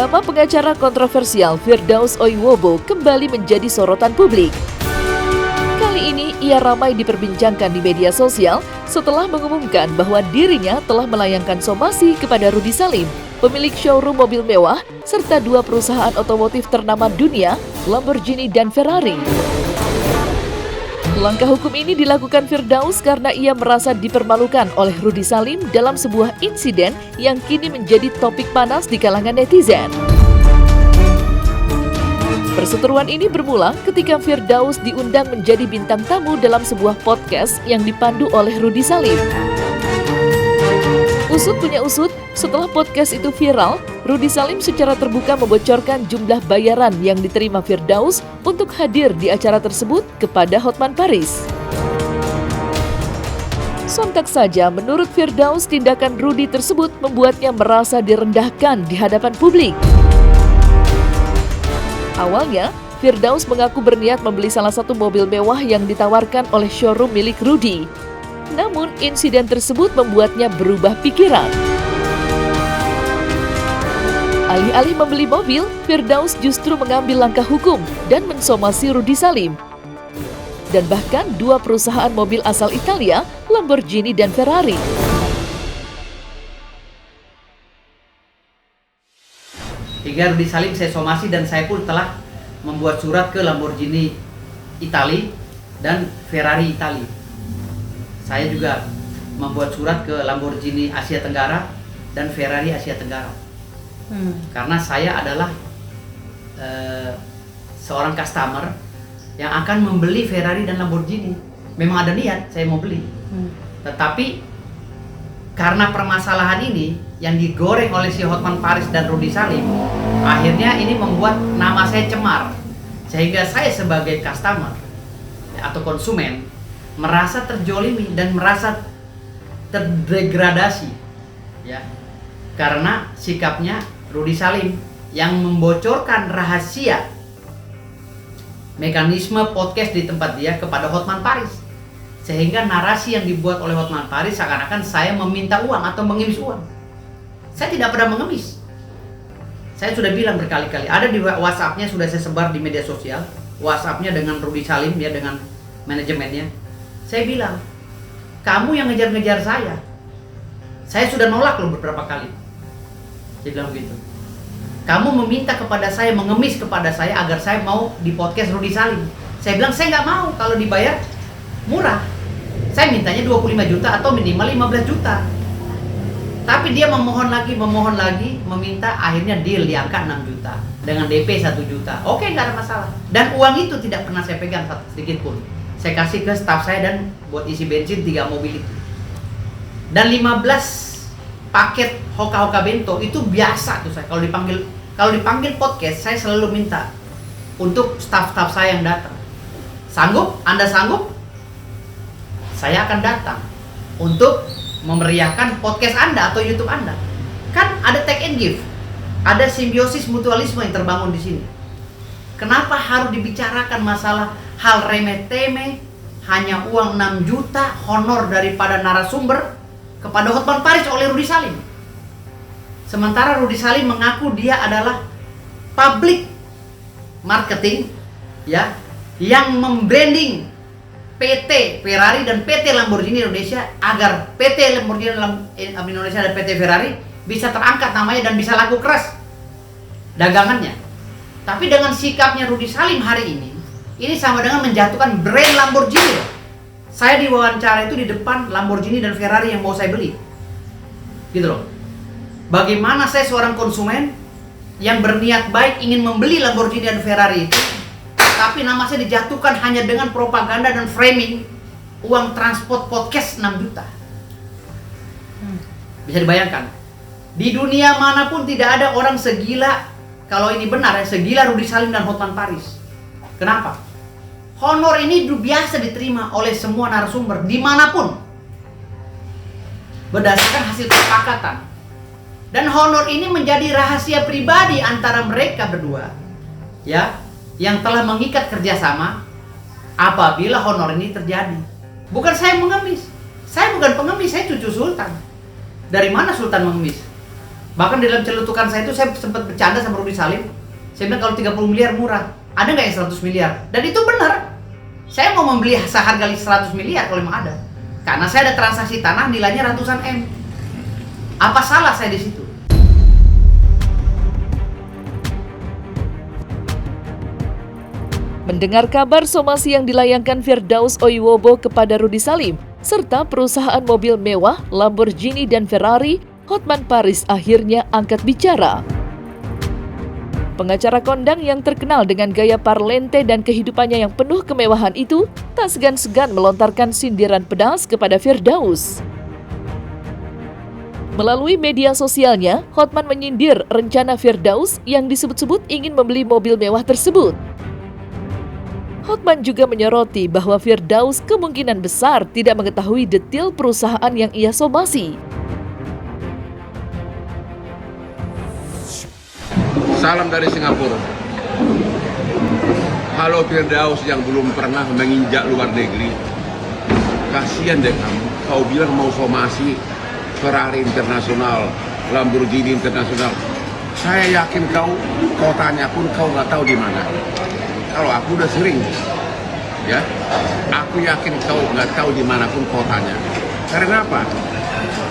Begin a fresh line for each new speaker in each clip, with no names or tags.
Nama pengacara kontroversial Firdaus Oiwobo kembali menjadi sorotan publik. Kali ini ia ramai diperbincangkan di media sosial setelah mengumumkan bahwa dirinya telah melayangkan somasi kepada Rudy Salim, pemilik showroom mobil mewah, serta 2 perusahaan otomotif ternama dunia, Lamborghini dan Ferrari. Langkah hukum ini dilakukan Firdaus karena ia merasa dipermalukan oleh Rudy Salim dalam sebuah insiden yang kini menjadi topik panas di kalangan netizen. Perseteruan ini bermula ketika Firdaus diundang menjadi bintang tamu dalam sebuah podcast yang dipandu oleh Rudy Salim. Usut punya usut, setelah podcast itu viral, Rudy Salim secara terbuka membocorkan jumlah bayaran yang diterima Firdaus untuk hadir di acara tersebut kepada Hotman Paris. Sontak saja, menurut Firdaus, tindakan Rudy tersebut membuatnya merasa direndahkan di hadapan publik. Awalnya, Firdaus mengaku berniat membeli salah satu mobil mewah yang ditawarkan oleh showroom milik Rudy. Namun, insiden tersebut membuatnya berubah pikiran. Alih-alih membeli mobil, Firdaus justru mengambil langkah hukum dan mensomasi Rudy Salim. Dan bahkan 2 perusahaan mobil asal Italia, Lamborghini dan Ferrari.
Hingga Rudy Salim saya somasi dan saya pun telah membuat surat ke Lamborghini Italia dan Ferrari Italia. Saya juga membuat surat ke Lamborghini Asia Tenggara dan Ferrari Asia Tenggara. Karena saya adalah seorang customer yang akan membeli Ferrari dan Lamborghini. Memang ada niat saya mau beli. Tetapi karena permasalahan ini yang digoreng oleh si Hotman Paris dan Rudy Salim, akhirnya ini membuat nama saya cemar. Sehingga saya sebagai customer atau konsumen merasa terjolimi dan merasa terdegradasi, ya, karena sikapnya Rudy Salim yang membocorkan rahasia mekanisme podcast di tempat dia kepada Hotman Paris, sehingga narasi yang dibuat oleh Hotman Paris seakan-akan saya meminta uang atau mengemis uang. Saya tidak pernah mengemis. Saya sudah bilang berkali-kali, ada di WhatsApp-nya sudah saya sebar di media sosial, WhatsApp-nya dengan Rudy Salim, ya, dengan manajemennya. Saya bilang, kamu yang ngejar-ngejar saya. Saya sudah nolak loh beberapa kali. Saya bilang begitu. Kamu meminta kepada saya, mengemis kepada saya agar saya mau di podcast Rudy Salim. Saya bilang, saya nggak mau kalau dibayar murah. Saya mintanya 25 juta atau minimal 15 juta. Tapi dia memohon lagi, meminta, akhirnya deal di angka 6 juta. Dengan DP 1 juta. Oke, nggak ada masalah. Dan uang itu tidak pernah saya pegang sedikit pun. Saya kasih ke staf saya dan buat isi bensin 3 mobil itu. Dan 15 paket hoka-hoka bento itu biasa tuh saya. Kalau dipanggil podcast, saya selalu minta untuk staf-staf saya yang datang. Sanggup? Anda sanggup? Saya akan datang untuk memeriahkan podcast Anda atau YouTube Anda. Kan ada take and give. Ada simbiosis mutualisme yang terbangun di sini. Kenapa harus dibicarakan masalah hal remeh-temeh, hanya uang 6 juta honor daripada narasumber kepada Hotman Paris oleh Rudy Salim? Sementara Rudy Salim mengaku dia adalah public marketing, ya, yang membranding PT Ferrari dan PT Lamborghini Indonesia agar PT Lamborghini Indonesia dan PT Ferrari bisa terangkat namanya dan bisa laku keras dagangannya. Tapi dengan sikapnya Rudy Salim hari ini sama dengan menjatuhkan brand Lamborghini. Saya diwawancara itu di depan Lamborghini dan Ferrari yang mau saya beli. Gitu loh. Bagaimana saya seorang konsumen yang berniat baik ingin membeli Lamborghini dan Ferrari itu, tapi nama saya dijatuhkan hanya dengan propaganda dan framing uang transport podcast 6 juta. Bisa dibayangkan. Di dunia manapun tidak ada orang segila, kalau ini benar ya, segila Rudy Salim dan Hotman Paris. Kenapa? Honor ini biasa diterima oleh semua narasumber dimanapun berdasarkan hasil kesepakatan. Dan honor ini menjadi rahasia pribadi antara mereka berdua, ya, yang telah mengikat kerjasama apabila honor ini terjadi. Bukan saya mengemis. Saya bukan pengemis, saya cucu sultan. Dari mana sultan mengemis? Bahkan di dalam celutukan saya itu saya sempat bercanda sama Rudi Salim. Saya bilang kalau 30 miliar murah, ada nggak yang 100 miliar? Dan itu benar. Saya mau membeli seharga 100 miliar kalau memang ada. Karena saya ada transaksi tanah nilainya ratusan M. Apa salah saya di situ?
Mendengar kabar somasi yang dilayangkan Firdaus Oiwobo kepada Rudi Salim, serta perusahaan mobil mewah Lamborghini dan Ferrari, Hotman Paris akhirnya angkat bicara. Pengacara kondang yang terkenal dengan gaya parlente dan kehidupannya yang penuh kemewahan itu tak segan-segan melontarkan sindiran pedas kepada Firdaus. Melalui media sosialnya, Hotman menyindir rencana Firdaus yang disebut-sebut ingin membeli mobil mewah tersebut. Hotman juga menyoroti bahwa Firdaus kemungkinan besar tidak mengetahui detail perusahaan yang ia somasi.
Salam dari Singapura. Halo Firdaus yang belum pernah menginjak luar negeri. Kasihan deh kamu. Kau bilang mau somasi Ferrari internasional, Lamborghini internasional. Saya yakin kau tanya pun kau nggak tahu di mana. Kalau aku udah sering, ya, aku yakin kau nggak tahu di mana pun kau tanya. Karena apa?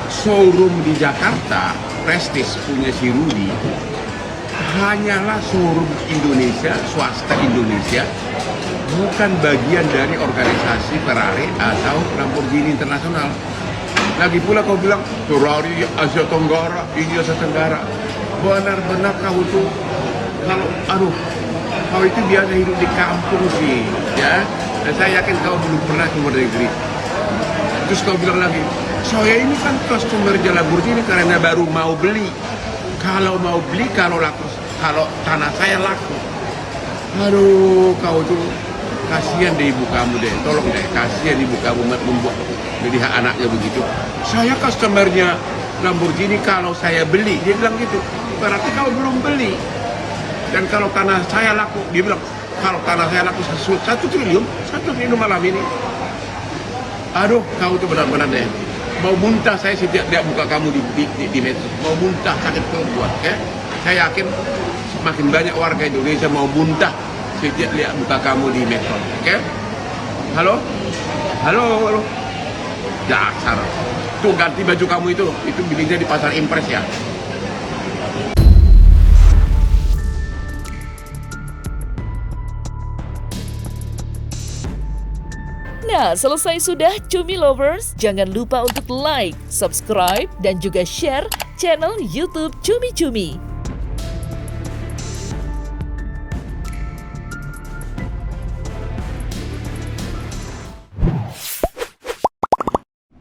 Showroom di Jakarta, Prestige punya si Rudi, hanyalah showroom Indonesia, swasta Indonesia, bukan bagian dari organisasi Ferrari atau Lamborghini internasional. Lagi pula kau bilang Ferrari Asia Tenggara, ini Asia Tenggara. Benar-benar kau tuh, kalau kau itu biasa hidup di kampung sih, ya. Dan saya yakin kau belum pernah ke luar negeri. Terus kau bilang lagi, saya ini kan customer Lamborghini karena baru mau beli. Kalau mau beli, kalau tanah saya laku. Aduh, kau tuh kasihan deh ibu kamu deh. Tolong deh, kasihan ibu kamu membuat jadi anaknya begitu. Saya customernya Lamborghini kalau saya beli, dia bilang gitu. Berarti kau belum beli. Dan kalau tanah saya laku, dia bilang, kalau tanah saya laku 1 triliun malam ini. Aduh, kau tuh benar-benar deh. Mau muntah saya setiap lihat muka kamu di medsos. Mau muntah, sakit perut, ya. Saya yakin semakin banyak warga Indonesia mau muntah setiap lihat muka kamu di medsos, oke? Halo? Halo? Dasar. Tuh ganti baju kamu itu belinya di Pasar Impres ya.
Nah, selesai sudah Cumi Lovers. Jangan lupa untuk like, subscribe, dan juga share channel YouTube Cumi Cumi.